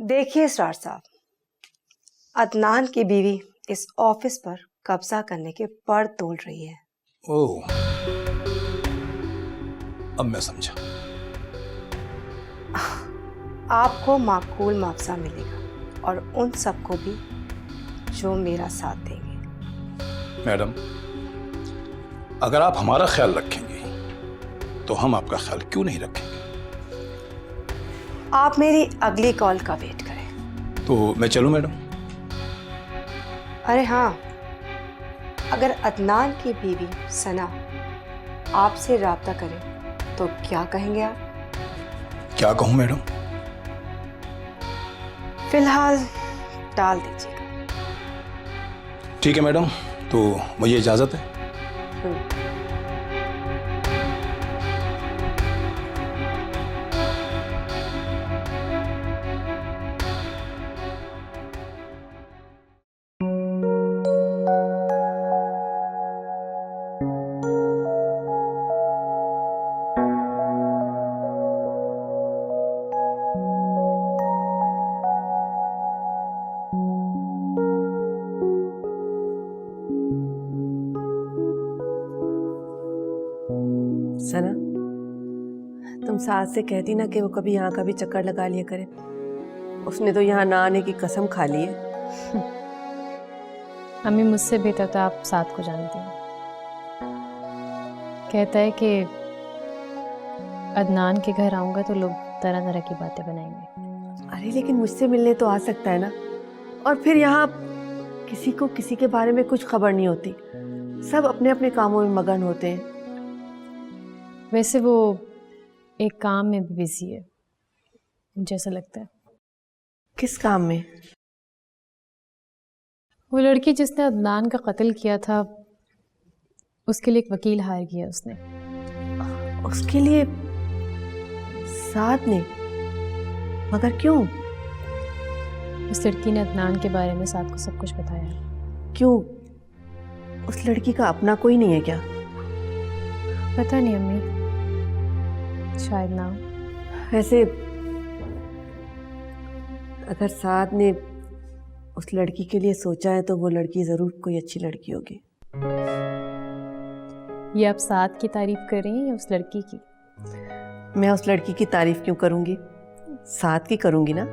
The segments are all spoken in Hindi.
देखिए स्टार साहब, अदनान की बीवी इस ऑफिस पर कब्जा करने के पर तोल रही है। ओह, अब मैं समझा। आपको माकूल मुआवजा मिलेगा और उन सबको भी जो मेरा साथ देंगे। मैडम, अगर आप हमारा ख्याल रखेंगे तो हम आपका ख्याल क्यों नहीं रखेंगे? आप मेरी अगली कॉल का वेट करें। तो मैं चलूं मैडम? अरे हाँ, अगर अदनान की बीवी सना आपसे राब्ता करे तो क्या कहेंगे आप? क्या कहूं मैडम? फिलहाल टाल दीजिएगा। ठीक है मैडम, तो मुझे इजाजत है। सना, तुम सास से कहती ना कि वो कभी यहाँ का भी चक्कर लगा लिया करे। उसने तो यहाँ ना आने की कसम खा ली है। अम्मी मुझसे बेहतर तो आप साथ को जानती हैं। कहता है कि अदनान के घर आऊँगा तो लोग तरह तरह की बातें बनाएंगे। अरे लेकिन मुझसे मिलने तो आ सकता है ना। और फिर यहाँ किसी को किसी के बारे में कुछ खबर नहीं होती, सब अपने अपने कामों में मगन होते हैं। वैसे वो एक काम में भी बिजी है जैसा लगता है। किस काम में? वो लड़की जिसने अदनान का कत्ल किया था, उसके लिए एक वकील हायर किया उसने। उसके लिए साथ ने? मगर क्यों? उस लड़की ने अदनान के बारे में साथ को सब कुछ बताया। क्यों? उस लड़की का अपना कोई नहीं है क्या? पता नहीं अम्मी, शायद ना। वैसे अगर साथ ने उस लड़की के लिए सोचा है तो वो लड़की जरूर कोई अच्छी लड़की होगी। ये आप साथ की तारीफ कर रही हैं या उस लड़की की? मैं उस लड़की की तारीफ क्यों करूंगी, साथ की करूंगी ना।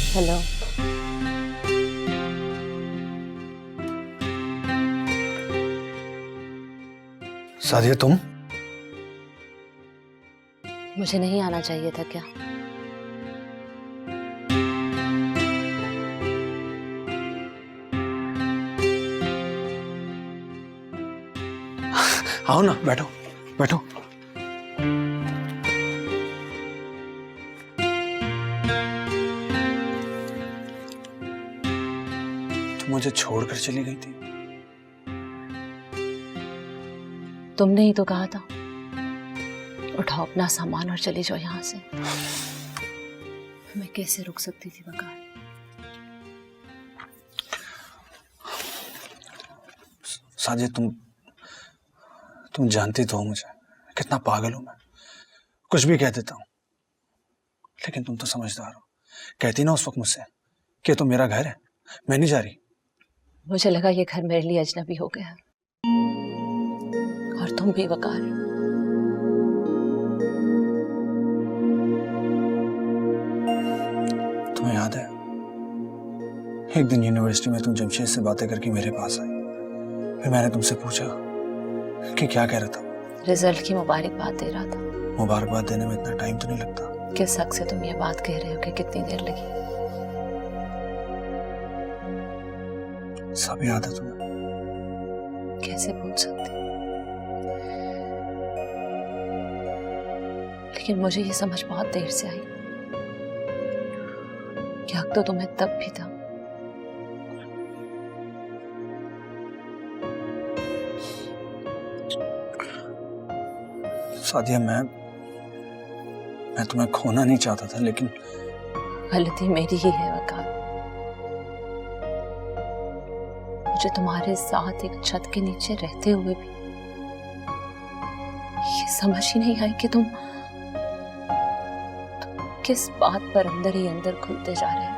हेलो। सादिया, तुम? मुझे नहीं आना चाहिए था क्या? आओ ना, बैठो बैठो। तुम मुझे छोड़कर चली गई थी। तुमने ही तो कहा था उठाओ अपना सामान और चली जाओ यहाँ से। मैं कैसे रुक सकती थी वकार? साजिद, तुम जानती तो हो मुझे कितना पागल हूं मैं। कुछ भी कह देता हूं, लेकिन तुम तो समझदार हो। कहती ना उस वक्त मुझसे कि तो मेरा घर है, मैं नहीं जा रही। मुझे लगा ये घर मेरे लिए अजनबी हो गया, और तुम भी वकार। तुम्हें याद है एक दिन यूनिवर्सिटी में तुम जमशेद से बातें करके मेरे पास आई, फिर मैंने तुमसे पूछा कि क्या कह रहा था। रिजल्ट की मुबारकबाद दे रहा था। मुबारकबाद देने में इतना टाइम तो नहीं लगता। किस हक से तुम ये बात कह रहे हो कि कितनी देर लगी? सब याद है तुम्हें। कैसे भूल सकती? लेकिन मुझे ये समझ बहुत देर से आई कि हक तो तुम्हें तब भी था। सादिया, मैं तुम्हें खोना नहीं चाहता था, लेकिन गलती मेरी ही है वकार। मुझे तुम्हारे साथ एक छत के नीचे रहते हुए भी ये समझ ही नहीं आई कि तुम किस बात पर अंदर ही अंदर खुलते जा रहे हो।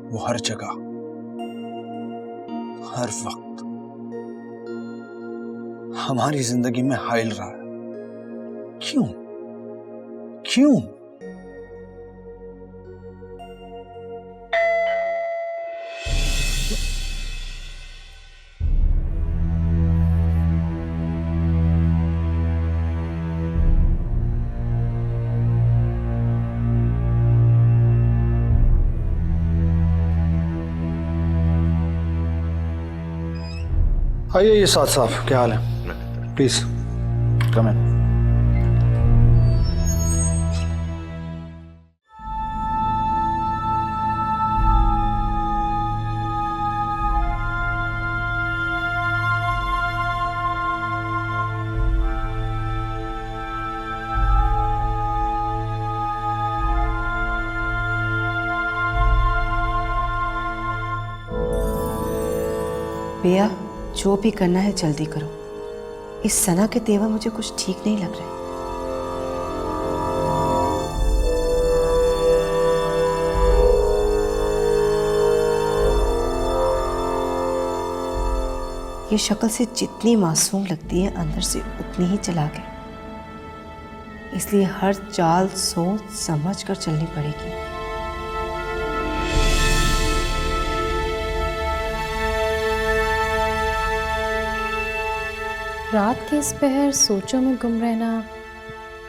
वो हर जगह, हर वक्त हमारी जिंदगी में हाइल रहा है। क्यों? क्यों? आइए, ये साथ साहब, क्या हाल है? प्लीज कम इन। भैया, जो भी करना है जल्दी करो। इस सना के तेवर मुझे कुछ ठीक नहीं लग रहे। ये शक्ल से जितनी मासूम लगती है, अंदर से उतनी ही चालाक है। इसलिए हर चाल सोच समझ कर चलनी पड़ेगी। रात के इस पहर सोचों में गुम रहना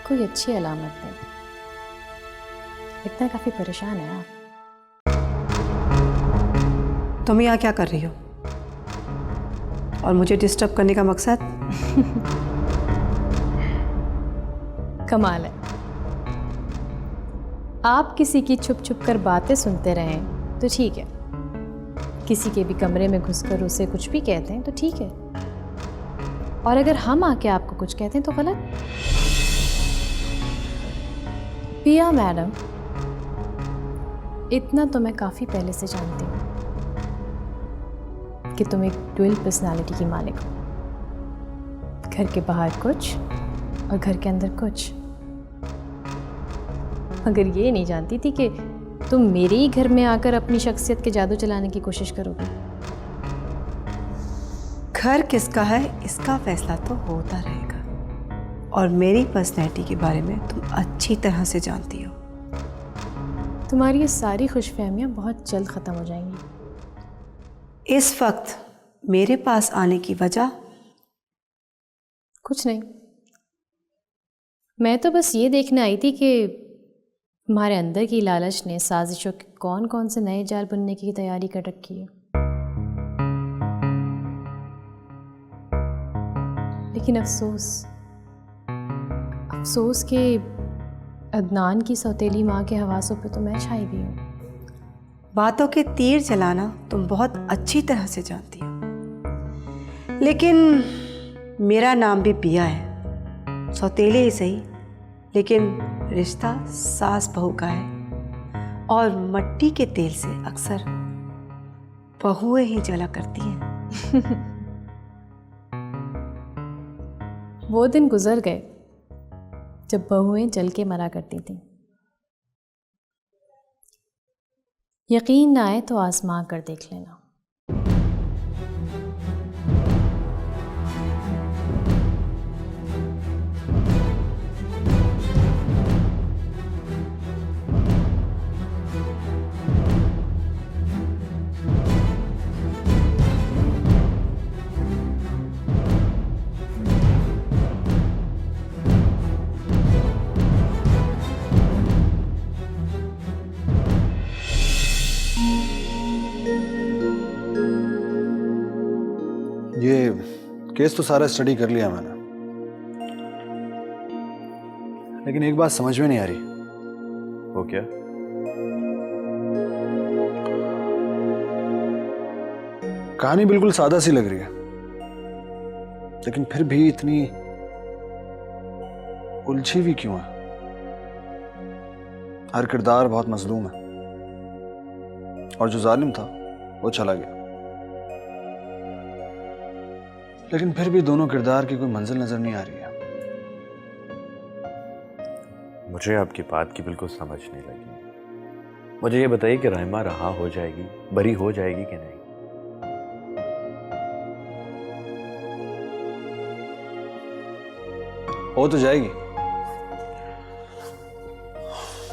कोई अच्छी अलामत नहीं। इतना काफी परेशान है आप। तुम यहाँ क्या कर रही हो? और मुझे डिस्टर्ब करने का मकसद? कमाल है, आप किसी की छुप छुप कर बातें सुनते रहें तो ठीक है, किसी के भी कमरे में घुसकर उसे कुछ भी कहते हैं तो ठीक है, और अगर हम आके आपको कुछ कहते हैं तो गलत। पिया मैडम, इतना तो मैं काफी पहले से जानती हूँ कि तुम एक ड्यूअल पर्सनालिटी की मालिक हो। घर के बाहर कुछ और घर के अंदर कुछ। मगर ये नहीं जानती थी कि तुम मेरे ही घर में आकर अपनी शख्सियत के जादू चलाने की कोशिश करोगे। घर किसका है इसका फैसला तो होता रहेगा, और मेरी पर्सनैलिटी के बारे में तुम अच्छी तरह से जानती हो। तुम्हारी ये सारी खुशफहमियाँ बहुत जल्द ख़त्म हो जाएंगी। इस वक्त मेरे पास आने की वजह? कुछ नहीं, मैं तो बस ये देखने आई थी कि तुम्हारे अंदर की लालच ने साजिशों के कौन कौन से नए जाल बुनने की तैयारी कर रखी है। लेकिन अफसोस के अदनान की सौतेली माँ के हवासों पे तो मैं छाई हुई हूँ। बातों के तीर चलाना तुम बहुत अच्छी तरह से जानती हो, लेकिन मेरा नाम भी पिया है। सौतेले ही सही, लेकिन रिश्ता सास बहू का है, और मट्टी के तेल से अक्सर बहुएं ही जला करती हैं। वो दिन गुजर गए जब बहुएं जल के मरा करती थीं। यकीन ना आए तो आजमा कर देख लेना। केस तो सारा स्टडी कर लिया मैंने, लेकिन एक बात समझ में नहीं आ रही। वो क्या? कहानी बिल्कुल सादा सी लग रही है, लेकिन फिर भी इतनी उलझी हुई क्यों है? हर किरदार बहुत मजलूम है, और जो जालिम था वो चला गया, लेकिन फिर भी दोनों किरदार की कोई मंजिल नजर नहीं आ रही है। मुझे आपकी बात की बिल्कुल समझ नहीं लगी। मुझे ये बताइए कि राइमा रहा हो जाएगी, बरी हो जाएगी कि नहीं? हो तो जाएगी।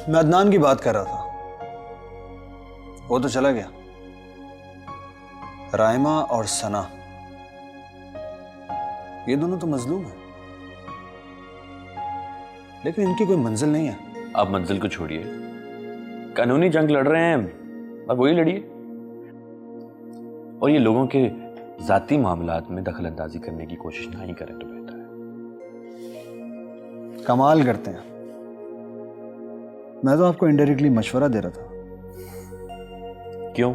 मैं अदनान की बात कर रहा था, वो तो चला गया। राइमा और सना, ये दोनों तो मजलूम हैं, लेकिन इनकी कोई मंजिल नहीं है। आप मंजिल को छोड़िए, कानूनी जंग लड़ रहे हैं, अब वही लड़िए। और ये लोगों के जाती मामलात में दखल अंदाजी करने की कोशिश ना ही करें तो बेहतर है। कमाल करते हैं। मैं तो आपको इनडायरेक्टली मशवरा दे रहा था। क्यों?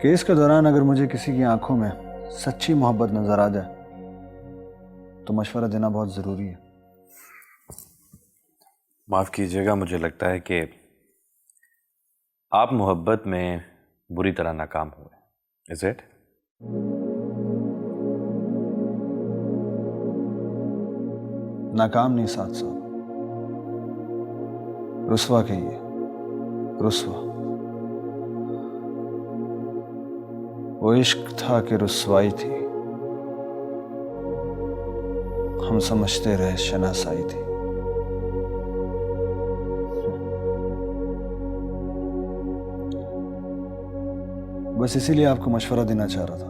केस के दौरान अगर मुझे किसी की आंखों में सच्ची मोहब्बत नजर आ जाए तो मशवरा देना बहुत जरूरी है। माफ कीजिएगा, मुझे लगता है कि आप मोहब्बत में बुरी तरह नाकाम हुए। Is it? नाकाम नहीं साथ साथ रुस्वा कहिए, रुस्वा। वो इश्क था कि रुस्वाई थी, हम समझते रहे शनासाई थी। बस इसीलिए आपको मशवरा देना चाह रहा था।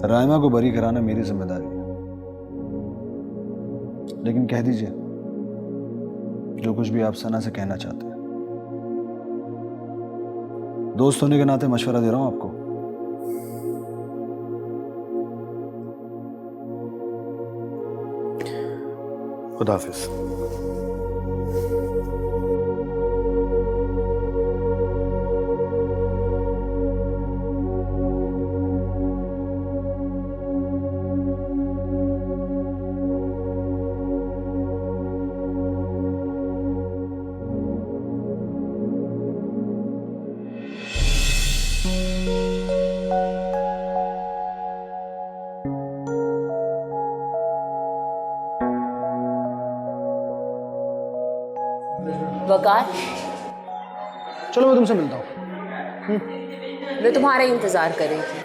राइमा को बरी कराना मेरी जिम्मेदारी है, लेकिन कह दीजिए जो कुछ भी आप सना से कहना चाहते हैं। दोस्त होने के नाते मशवरा दे रहा हूं आपको। खुदा हाफिज। वकार, चलो मैं तुमसे मिलता हूँ। मैं तुम्हारा ही इंतजार कर रही थी।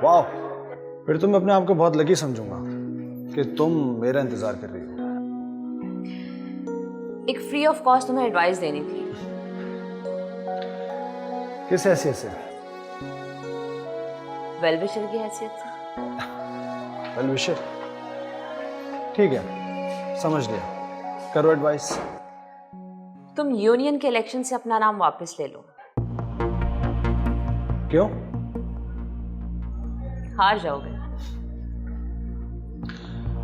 वाह, फिर तो मैं अपने आप को बहुत लकी समझूंगा कि तुम मेरा इंतजार कर रही हो। एक फ्री ऑफ कॉस्ट तुम्हें एडवाइस देनी थी। किस हैसियत से? वेल विशर की हैसियत से। वेल विशर, ठीक है, समझ लिया। करो एडवाइस। तुम यूनियन के इलेक्शन से अपना नाम वापस ले लो। क्यों? हार जाओगे।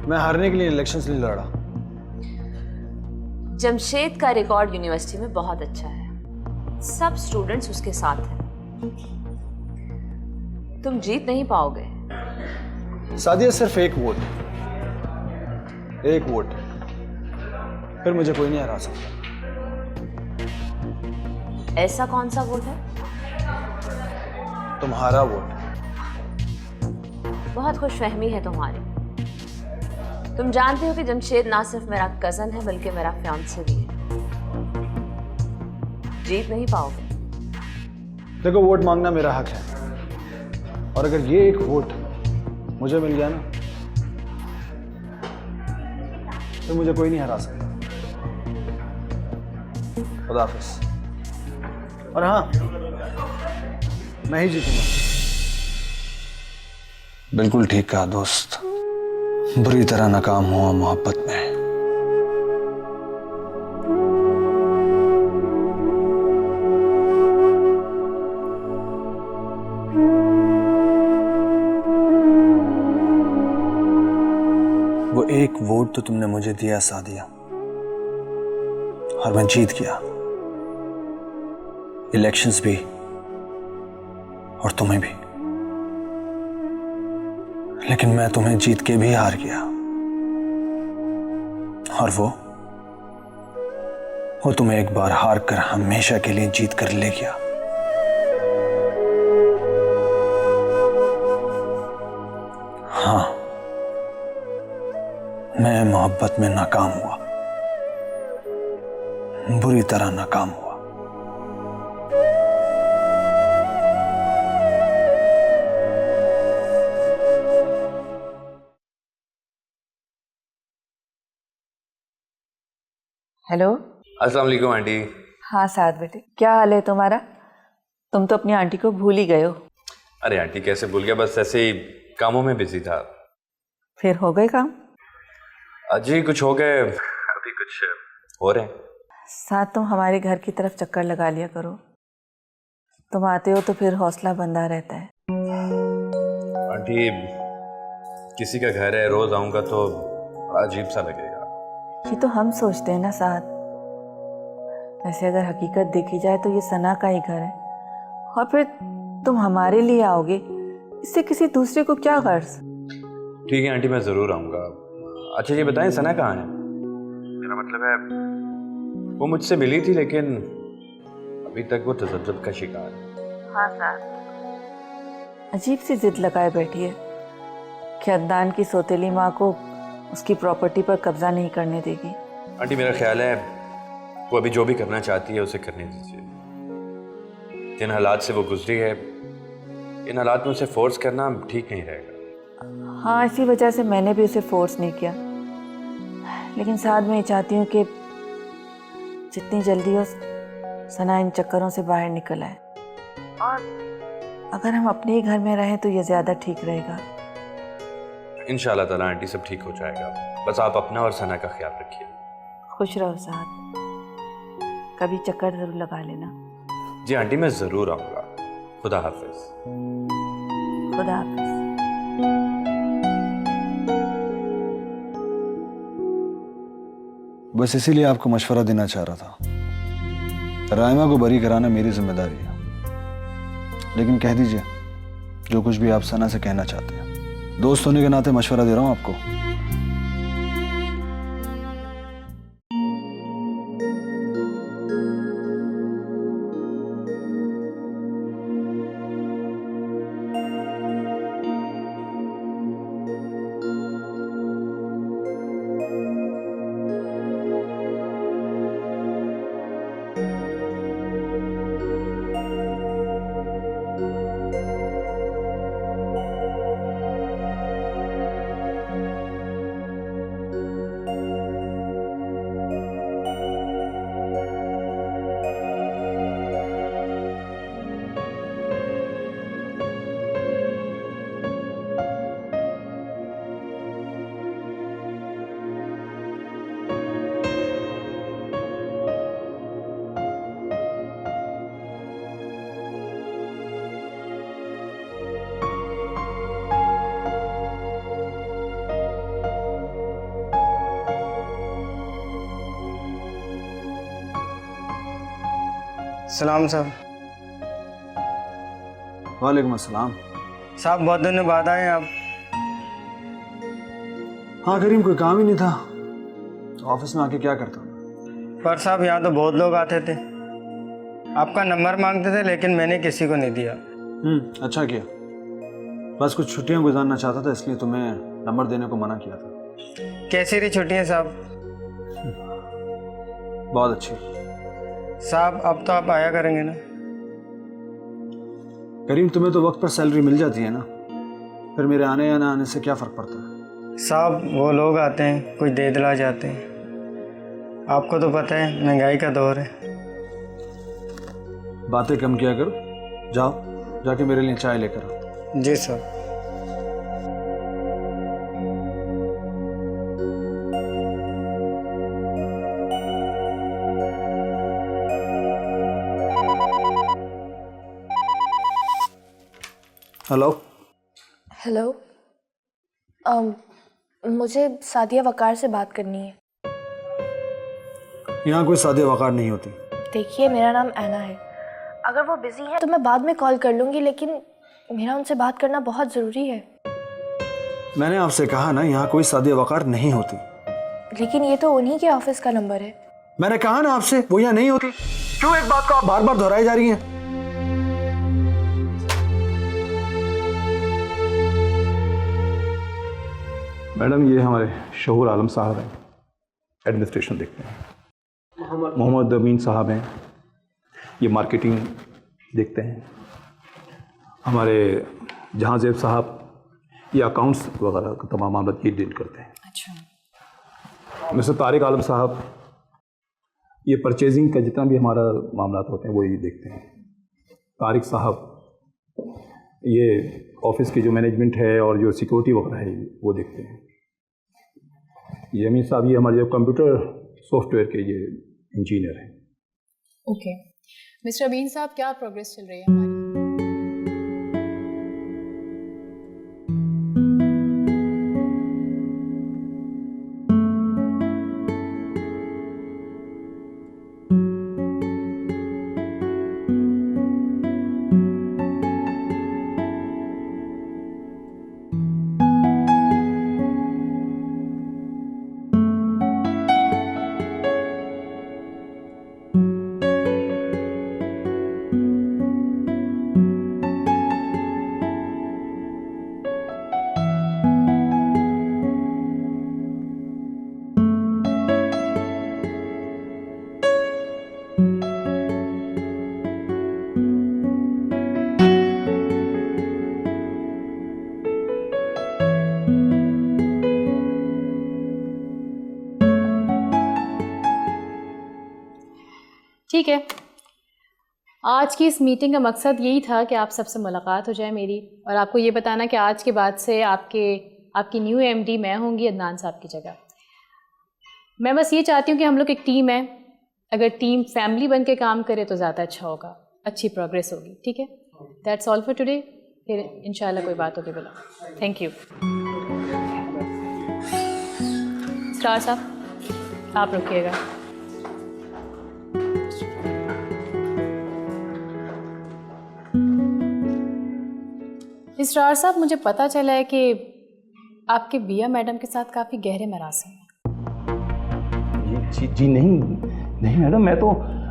मैं हारने के लिए इलेक्शंस नहीं लड़ा। जमशेद का रिकॉर्ड यूनिवर्सिटी में बहुत अच्छा है, सब स्टूडेंट्स उसके साथ हैं। तुम जीत नहीं पाओगे। सादिया, सिर्फ एक वोट, एक वोट, फिर मुझे कोई नहीं हरा सकता। ऐसा कौन सा वोट है? तुम्हारा वोट। बहुत खुशफहमी है तुम्हारी। तुम जानते हो कि जमशेद ना सिर्फ मेरा कजन है बल्कि मेरा फियांसे भी है। जीत नहीं पाओगे। देखो, वोट मांगना मेरा हक है, और अगर ये एक वोट मुझे मिल गया ना, तो मुझे कोई नहीं हरा सकता। खुदा हाफिज। और हाँ, मैं ही जीतूंगा। बिल्कुल ठीक कहा दोस्त, बुरी तरह नाकाम हुआ मोहब्बत में। एक वोट तो तुमने मुझे दिया सादिया, और मैं जीत गया, इलेक्शंस भी और तुम्हें भी। लेकिन मैं तुम्हें जीत के भी हार गया, और वो तुम्हें एक बार हार कर हमेशा के लिए जीत कर ले गया। हाँ, मैं मोहब्बत में नाकाम हुआ, बुरी तरह नाकाम हुआ। हेलो। अस्सलाम वालेकुम आंटी। हाँ साथ बेटे, क्या हाल है तुम्हारा? तुम तो अपनी आंटी को भूल ही गए हो। अरे आंटी कैसे भूल गया, बस ऐसे ही कामों में बिजी था। फिर हो गए काम? जी कुछ हो गए, अभी कुछ हो रहे हैं। साथ तुम हमारे घर की तरफ चक्कर लगा लिया करो, तुम आते हो तो फिर हौसला बंधा रहता है। आंटी किसी का घर है, रोज आऊंगा तो बड़ा अजीब सा लगेगा। ये तो हम सोचते हैं ना साथ, वैसे अगर हकीकत देखी जाए तो ये सना का ही घर है, और फिर तुम हमारे लिए आओगे, इससे किसी दूसरे को क्या गर्ज। ठीक है आंटी, मैं जरूर आऊंगा। अच्छा ये बताएं सना कहाँ है? मेरा मतलब है वो मुझसे मिली थी लेकिन अभी तक वो तजज्जुब का शिकार है। हाँ साथ अजीब सी जिद लगाए बैठी है कि अदनान की सौतेली माँ को उसकी प्रॉपर्टी पर कब्जा नहीं करने देगी। आंटी मेरा ख्याल है वो अभी जो भी करना चाहती है उसे करने दीजिए। जिन हालात से वो गुजरी है, इन हालात में उसे फोर्स करना ठीक नहीं रहेगा। हाँ, इसी वजह से मैंने भी उसे फोर्स नहीं किया, लेकिन साथ में ये चाहती हूँ कि जितनी जल्दी हो सना इन चक्करों से बाहर निकल आए, और अगर हम अपने ही घर में रहें तो ये ज़्यादा ठीक रहेगा। इंशाल्लाह ताला आंटी सब ठीक हो जाएगा, बस आप अपना और सना का ख्याल रखिए। खुश रहो साथ, कभी चक्कर ज़रूर लगा लेना। जी आंटी मैं ज़रूर आऊँगा। खुदा हाफिज। खुदा हाफिज। बस इसीलिए आपको मशवरा देना चाह रहा था। राइमा को बरी कराना मेरी जिम्मेदारी है, लेकिन कह दीजिए जो कुछ भी आप सना से कहना चाहते हैं। दोस्त होने के नाते मशवरा दे रहा हूं आपको। सलाम साहब। वालेकुम अस्सलाम। साहब बहुत दिनों बाद आए आप। हाँ करीम, कोई काम ही नहीं था तो ऑफिस में आके क्या करता हूँ। पर साहब यहाँ तो बहुत लोग आते थे, आपका नंबर मांगते थे, लेकिन मैंने किसी को नहीं दिया। अच्छा किया, बस कुछ छुट्टियां गुजारना चाहता था, इसलिए तुम्हें नंबर देने को मना किया था। कैसी रही छुट्टियाँ साहब? बहुत अच्छी। साहब अब तो आप आया करेंगे ना? करीम तुम्हें तो वक्त पर सैलरी मिल जाती है ना, फिर मेरे आने या ना आने से क्या फ़र्क पड़ता है। साहब वो लोग आते हैं, कुछ दे दिला जाते हैं, आपको तो पता है महंगाई का दौर है। बातें कम किया करो, जाओ जाके मेरे लिए चाय लेकर आओ। जी साहब। हेलो। हेलो, मुझे सादिया वकार से बात करनी है। यहाँ कोई सादिया वकार नहीं होती। देखिए, मेरा नाम ऐना है। अगर वो बिजी है तो मैं बाद में कॉल कर लूँगी, लेकिन मेरा उनसे बात करना बहुत ज़रूरी है। मैंने आपसे कहा ना, यहाँ कोई सादिया वकार नहीं होती। लेकिन ये तो उन्हीं के ऑफिस का नंबर है। मैंने कहा ना आपसे, वो यहाँ नहीं होती। क्यों एक बात को आप बार बार दोहराई जा रही हैं? मैडम, ये हमारे शहूर आलम साहब हैं, एडमिनिस्ट्रेशन देखते हैं। मोहम्मद अमीन साहब हैं, ये मार्केटिंग देखते हैं। हमारे जहांजेब साहब ये अकाउंट्स वगैरह का तमाम मामला ये डील करते हैं। अच्छा। मिस्टर तारिक आलम साहब ये परचेजिंग का जितना भी हमारा मामला होते हैं वो ये देखते हैं। तारिक साहब ये ऑफिस की जो मैनेजमेंट है और जो सिक्योरिटी वगैरह है वो देखते हैं। ये अमीन साहब ये हमारे जो कंप्यूटर सॉफ्टवेयर के ये इंजीनियर हैं। ओके मिस्टर अमीन साहब, क्या प्रोग्रेस चल रही है हमारी? ठीक है, आज की इस मीटिंग का मकसद यही था कि आप सबसे मुलाकात हो जाए मेरी, और आपको ये बताना कि आज के बाद से आपकी न्यू एमडी मैं होंगी अदनान साहब की जगह। मैं बस ये चाहती हूँ कि हम लोग एक टीम है, अगर टीम फैमिली बन के काम करे तो ज़्यादा अच्छा होगा, अच्छी प्रोग्रेस होगी। ठीक है, दैट्स ऑल फॉर टुडे। फिर इंशाल्लाह कोई बात होगी बोला। Thank you. स्टार साहब आप रुकिएगा। इसरार साहब, मुझे पता चला है कि आपके बिया मैडम के साथ काफ़ी गहरे मरासिम हैं। जी नहीं मैडम, मैं तो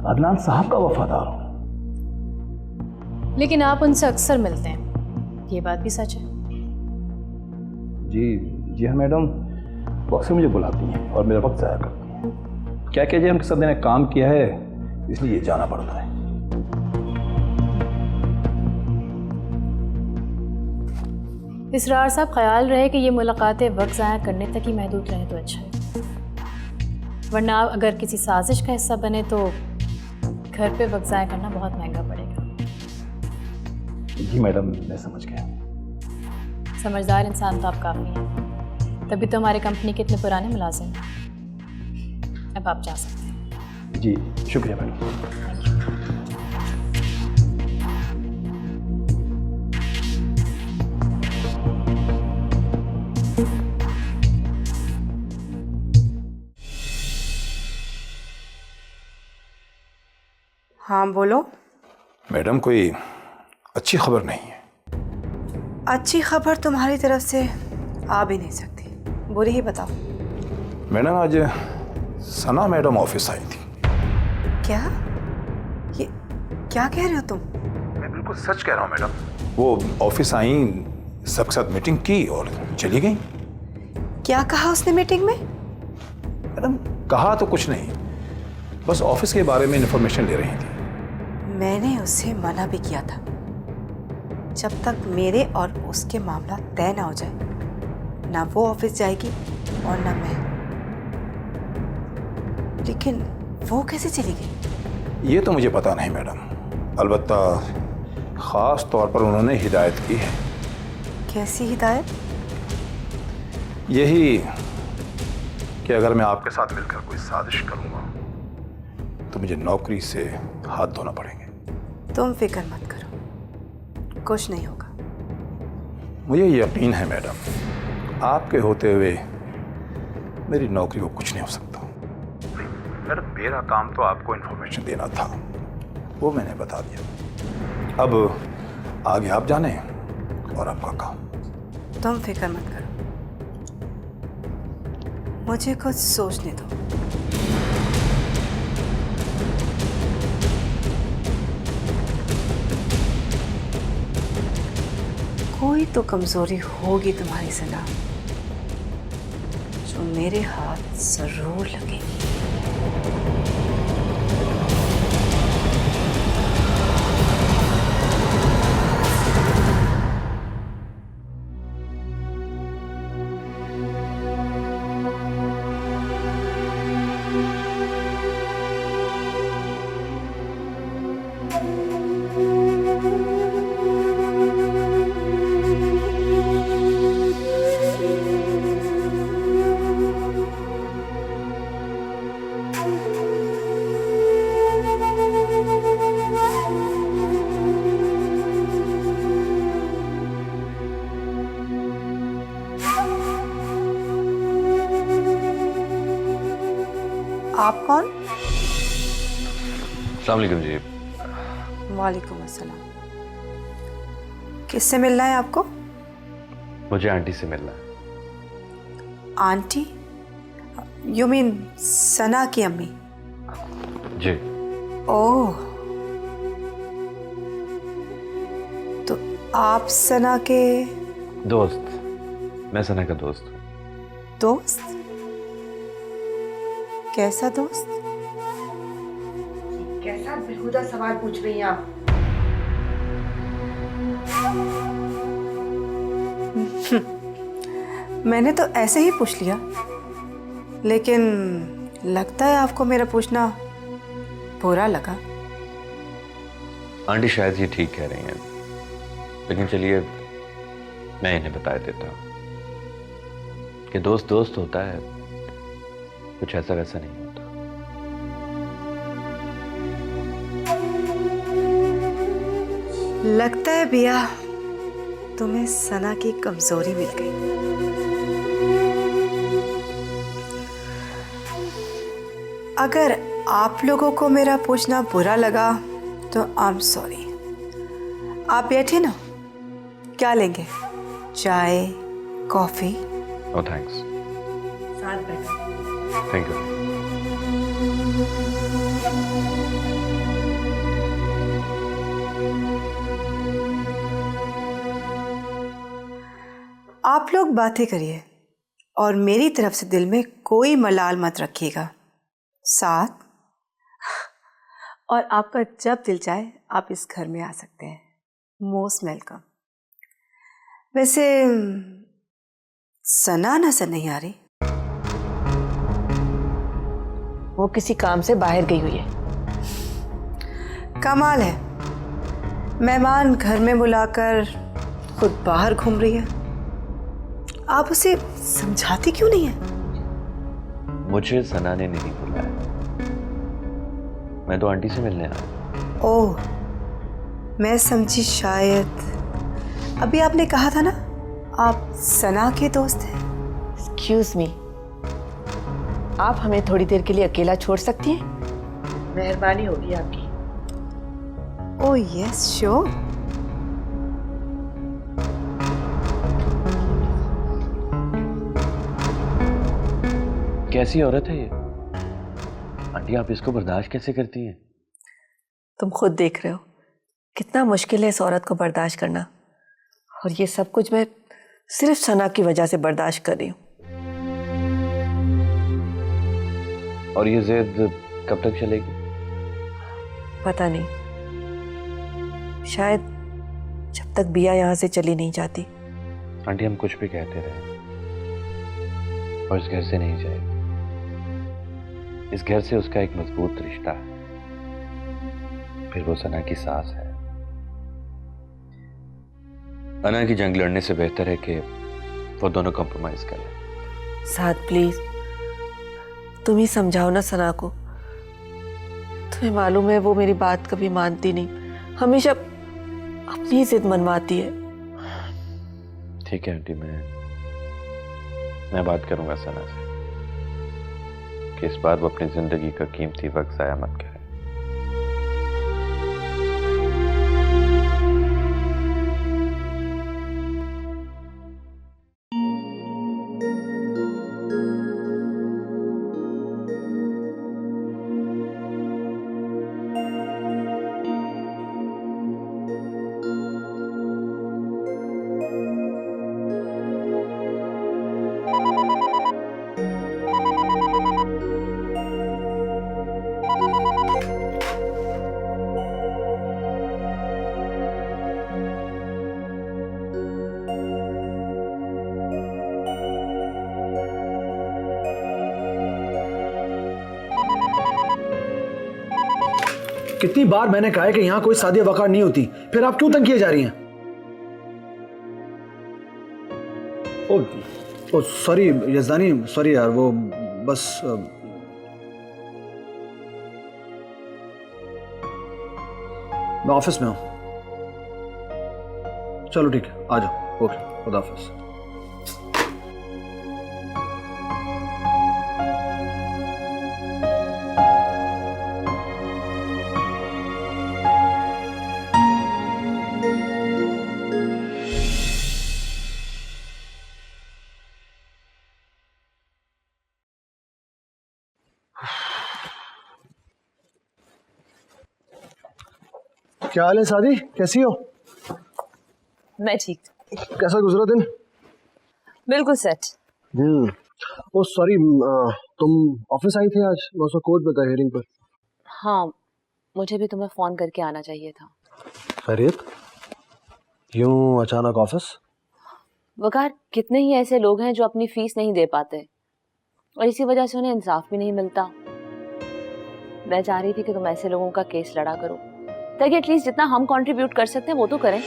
अदनान साहब का वफादार हूँ। लेकिन आप उनसे अक्सर मिलते हैं, ये बात भी सच है? जी हाँ मैडम, वो अक्सर मुझे बुलाती हैं और मेरा वक्त ज़ाया करती हैं। क्या कीजिए, उनके साथ मैंने काम किया है इसलिए जाना पड़ता है। इसरार साहब, ख्याल रहे कि ये मुलाकातें वक्त ज़ाया करने तक ही महदूद रहें तो अच्छा है, वरना अगर किसी साजिश का हिस्सा बने तो घर पे वक्त ज़ाया करना बहुत महंगा पड़ेगा। जी मैडम, मैं समझ गया। समझदार इंसान तो आप काफ़ी हैं, तभी तो हमारे कंपनी के इतने पुराने मुलाजिम हैं। अब आप जा सकते हैं। जी शुक्रिया मैडम। हाँ बोलो। मैडम, कोई अच्छी खबर नहीं है। अच्छी खबर तुम्हारी तरफ से आ भी नहीं सकती, बुरी ही बताओ। मैडम, आज सना मैडम ऑफिस आई थी। क्या? ये क्या कह रहे हो तुम? मैं बिल्कुल सच कह रहा हूँ मैडम। वो ऑफिस आई, सबके साथ मीटिंग की और चली गई। क्या कहा उसने मीटिंग में? मैडम, कहा तो कुछ नहीं, बस ऑफिस के बारे में इन्फॉर्मेशन ले रही थी। मैंने उसे मना भी किया था, जब तक मेरे और उसके मामला तय ना हो जाए, ना वो ऑफिस जाएगी और ना मैं। लेकिन वो कैसे चली गई? ये तो मुझे पता नहीं मैडम, अलबत्ता ख़ास तौर पर उन्होंने हिदायत की है। कैसी हिदायत? यही कि अगर मैं आपके साथ मिलकर कोई साजिश करूंगा तो मुझे नौकरी से हाथ धोना पड़ेंगे। तुम फिक्र मत करो, कुछ नहीं होगा। मुझे यकीन है मैडम, आपके होते हुए मेरी नौकरी को कुछ नहीं हो सकता। यार मेरा काम तो आपको इन्फॉर्मेशन देना था, वो मैंने बता दिया। अब आगे आप जाने और आपका काम। तुम फिक्र मत करो, मुझे कुछ सोचने दो। कोई तो कमजोरी होगी तुम्हारी सना, जो मेरे हाथ जरूर लगेगी। आप कौन? अस्सलाम वालेकुम जी। वालेकुम अस्सलाम। किससे मिलना है आपको? मुझे आंटी से मिलना है। आंटी? यू मीन सना की अम्मी? जी। ओह, तो आप सना के दोस्त? मैं सना का दोस्त हूँ। दोस्त? कैसा दोस्त? कैसा बेहुदा सवाल पूछ रही हैं आप? मैंने तो ऐसे ही पूछ लिया, लेकिन लगता है आपको मेरा पूछना बुरा लगा। आंटी शायद ये ठीक कह रही हैं, लेकिन चलिए मैं इन्हें बता देता हूँ कि दोस्त दोस्त होता है, कुछ ऐसा वैसा नहीं होता। लगता है बिया तुम्हें सना की कमजोरी मिल गई। अगर आप लोगों को मेरा पूछना बुरा लगा तो आई एम सॉरी। आप बैठे ना, क्या लेंगे? चाय, कॉफी? No thanks. साथ बैठो। Thank you. आप लोग बातें करिए और मेरी तरफ से दिल में कोई मलाल मत रखिएगा। साथ और आपका जब दिल चाहे आप इस घर में आ सकते हैं। Most welcome. वैसे सना नजर नहीं आ रही। वो किसी काम से बाहर गई हुई है। कमाल है, मेहमान घर में बुलाकर खुद बाहर घूम रही है। आप उसे समझाती क्यों नहीं है? मुझे सना ने नहीं बुलाया, मैं तो आंटी से मिलने आया। ओह, मैं समझी शायद अभी आपने कहा था ना आप सना के दोस्त हैं। एक्सक्यूज मी, आप हमें थोड़ी देर के लिए अकेला छोड़ सकती हैं? मेहरबानी होगी आपकी। Oh yes sure. कैसी औरत है ये आंटी, आप इसको बर्दाश्त कैसे करती हैं? तुम खुद देख रहे हो कितना मुश्किल है इस औरत को बर्दाश्त करना, और ये सब कुछ मैं सिर्फ सना की वजह से बर्दाश्त कर रही हूँ। और ये जिद कब तक चलेगी? पता नहीं, शायद जब तक बिया यहाँ से चली नहीं जाती। आंटी हम कुछ भी कहते रहे और इस घर से नहीं जाएगी। इस घर से उसका एक मजबूत रिश्ता है, फिर वो सना की सास है। अना की जंग लड़ने से बेहतर है कि वो दोनों कॉम्प्रोमाइज करें। साथ प्लीज तुम ही समझाओ ना सना को। तुम्हें मालूम है वो मेरी बात कभी मानती नहीं, हमेशा अपनी जिद मनवाती है। ठीक है आंटी, मैं बात करूंगा सना से। कि इस बार वो अपनी जिंदगी का कीमती वक्त ज़ाया मत करे। कितनी बार मैंने कहा है कि यहाँ कोई शादी वक़ा नहीं होती, फिर आप क्यों तंग किए जा रही हैं? ओ सॉरी यज़दानी, सॉरी यार, वो बस मैं ऑफिस में हूँ। चलो ठीक है, आ जाओ। ओके, खुदा हाफिज़। क्या हाल है शादी, कैसी हो? मैं ठीक। कैसा गुजरा दिन? बिल्कुल सेट। ओ सॉरी, तुम ऑफिस आई थी आज? मैं उसका कोड बता हियरिंग पर। हाँ, मुझे भी तुम्हें फ़ोन करके आना चाहिए था। खैरियत? यूं अचानक ऑफिस? वकार, कितने ही ऐसे लोग हैं जो अपनी फीस नहीं दे पाते और इसी वजह से उन्हें इंसाफ भी नहीं मिलता। मैं चाह रही थी कि तुम ऐसे लोगों का केस लड़ा करो ताकि एटलीस्ट जितना हम कंट्रीब्यूट कर सकते हैं वो तो करें।